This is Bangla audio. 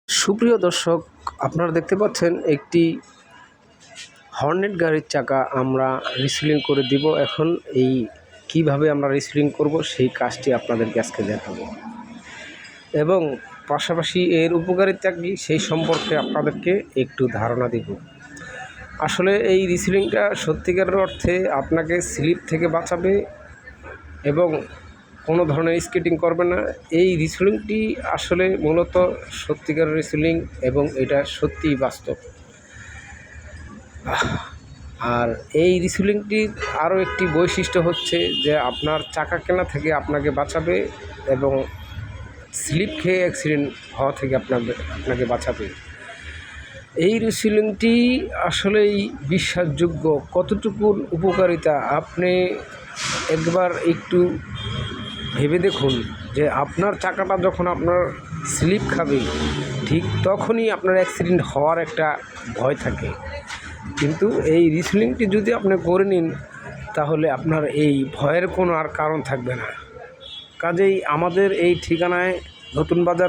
সুপ্রিয় দর্শক, আপনারা দেখতে পাচ্ছেন একটি হর্নেট গাড়ির চাকা আমরা রিসিলিং করে দিব। এখন এই কিভাবে আমরা রিসিলিং করব সেই কাজটি আপনাদেরকে আজকে দেখাবো এবং পাশাপাশি এর উপকারিতা কী সেই সম্পর্কে আপনাদেরকে একটু ধারণা দিব। আসলে এই রিসিলিংটা সত্যিকারের অর্থে আপনাকে স্লিপ থেকে বাঁচাবে এবং কোনো ধরনের স্কেটিং করবে না। এই রিসিলিংটি আসলে মূলত সত্যিকারের রিসিলিং এবং এটা সত্যিই বাস্তব। আর এই রিসিলিংটির আরও একটি বৈশিষ্ট্য হচ্ছে যে আপনার চাকা কেনা থেকে আপনাকে বাঁচাবে এবং স্লিপ খেয়ে অ্যাক্সিডেন্ট হওয়া থেকে আপনাকে বাঁচাবে। এই রিসিলিংটি আসলেই বিশ্বাসযোগ্য। কতটুকুর উপকারিতা আপনি একবার একটু ভেবে দেখুন যে আপনার চাকাটা যখন আপনার স্লিপ খাবে ঠিক তখনই আপনার অ্যাক্সিডেন্ট হওয়ার একটা ভয় থাকে, কিন্তু এই রিসিলিংটি যদি আপনি করে নিন তাহলে আপনার এই ভয়ের কোনো আর কারণ থাকবে না। কাজেই আমাদের এই ঠিকানায় নতুন বাজার